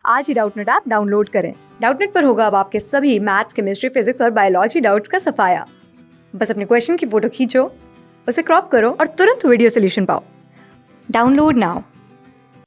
आज ही Doubtnut app download करें। Doubtnut पर होगा अब आपके सभी मैथ्स, केमिस्ट्री, फिजिक्स और बायोलॉजी डाउट्स का सफाया। बस अपने क्वेश्चन की फोटो खींचो, उसे क्रॉप करो और तुरंत वीडियो सोल्यूशन पाओ। Download now.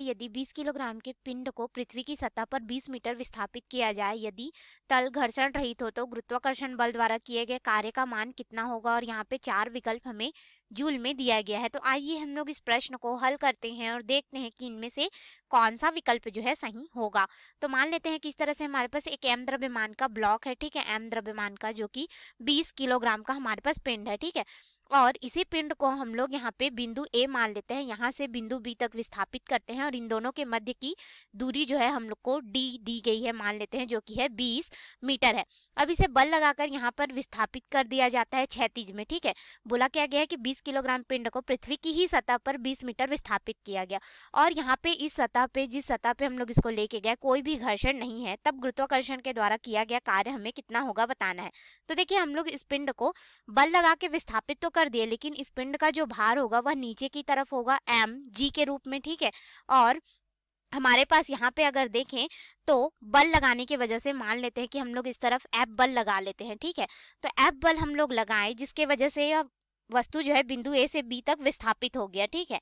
यदि 20 किलोग्राम के पिंड को पृथ्वी की सतह पर 20 मीटर विस्थापित किया जाए, यदि तल घर्षण रहित हो तो गुरुत्वाकर्षण बल द्वारा किए गए कार्य का मान कितना होगा। और यहाँ पे 4 विकल्प हमें जूल में दिया गया है। तो आइए हम लोग इस प्रश्न को हल करते हैं और देखते हैं कि इनमें से कौन सा विकल्प जो है सही होगा। तो मान लेते हैं कि इस तरह से हमारे पास एक एम द्रव्यमान का ब्लॉक है, ठीक है, एम द्रव्यमान का, जो कि 20 किलोग्राम का हमारे पास पिंड है, ठीक है। और इसी पिंड को हम लोग यहाँ पे बिंदु ए मान लेते हैं, यहाँ से बिंदु बी तक विस्थापित करते हैं और इन दोनों के मध्य की दूरी जो है हम लोग को डी दी गई है, मान लेते हैं, जो कि है 20 मीटर है। अब इसे बल लगाकर यहाँ पर विस्थापित कर दिया जाता है क्षैतिज में, ठीक है। बोला क्या गया है कि 20 किलोग्राम पिंड को पृथ्वी की ही सतह पर 20 मीटर विस्थापित किया गया और यहाँ पे इस सतह पे, जिस सतह पे हम लोग इसको लेके गए, कोई भी घर्षण नहीं है, तब गुरुत्वाकर्षण के द्वारा किया गया कार्य हमें कितना होगा बताना है। तो देखिए, हम लोग इस पिंड को बल लगा के विस्थापित तो कर दिए, लेकिन इस पिंड का जो भार होगा वह नीचे की तरफ होगा एम जी के रूप में, ठीक है। और हमारे पास यहाँ पे अगर देखें तो बल लगाने की वजह से मान लेते हैं कि हम लोग इस तरफ एफ बल लगा लेते हैं, ठीक है। तो एफ बल हम लोग लगाए, जिसके वजह से यह वस्तु जो है बिंदु ए से बी तक विस्थापित हो गया, ठीक है।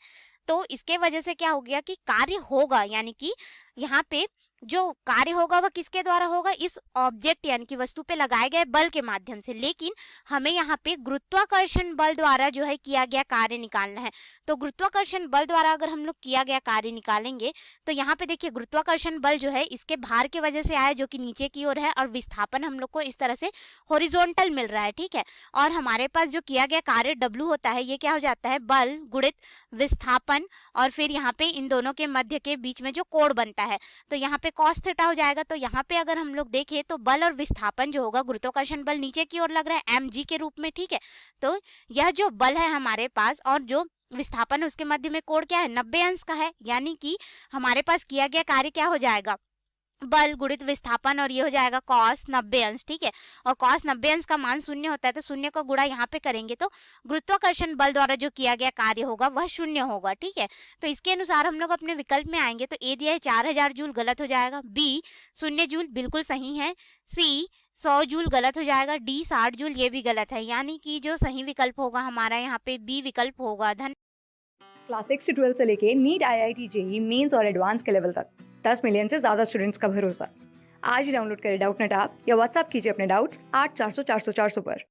तो इसके वजह से क्या हो गया कि कार्य होगा, यानी कि यहाँ पे जो कार्य होगा वह किसके द्वारा होगा, इस ऑब्जेक्ट यानी कि वस्तु पे लगाए गए बल के माध्यम से। लेकिन हमें यहाँ पे गुरुत्वाकर्षण बल द्वारा जो है किया गया कार्य निकालना है। तो गुरुत्वाकर्षण बल द्वारा अगर हम लोग किया गया कार्य निकालेंगे तो यहाँ पे देखिए, गुरुत्वाकर्षण बल जो है इसके भार की वजह से आया, जो कि नीचे की ओर है, और विस्थापन हम लोग को इस तरह से हॉरिजॉन्टल मिल रहा है, ठीक है। और हमारे पास जो किया गया कार्य W होता है, ये क्या हो जाता है, बल गुणित विस्थापन, और फिर यहाँ पे इन दोनों के मध्य के बीच में जो कोण बनता है, तो यहाँ पे cos थीटा हो जाएगा। तो यहाँ पे अगर हम लोग देखें तो बल और विस्थापन जो होगा, गुरुत्वाकर्षण बल नीचे की ओर लग रहा है mg के रूप में, ठीक है। तो यह जो बल है हमारे पास और जो विस्थापन है उसके मध्य में कोण क्या है, 90 अंश का है। यानी कि हमारे पास किया गया कार्य क्या हो जाएगा, बल गुणित विस्थापन, और ये हो जाएगा cos 90 अंश, ठीक है। और cos 90 अंश का मान शून्य होता है, तो शून्य का गुणा यहाँ पे करेंगे तो गुरुत्वाकर्षण बल द्वारा जो किया गया कार्य होगा वह शून्य होगा, ठीक है। तो इसके अनुसार हम लोग अपने विकल्प में आएंगे तो ए दिया है 4000 जूल, गलत हो जाएगा। बी 0 जूल बिल्कुल सही है। सी 100 जूल गलत हो जाएगा। डी 60 जूल ये भी गलत है, यानी कि जो सही विकल्प होगा हमारा यहाँ पे बी विकल्प होगा। क्लास 6 से 12 से लेके नीट, IIT, JEE मेंस और एडवांस के लेवल तक 10 मिलियन से ज्यादा स्टूडेंट्स का भरोसा। आज ही डाउनलोड करें डाउटनेट ऐप या व्हाट्सएप कीजिए अपने डाउट्स 8400 400 400 पर।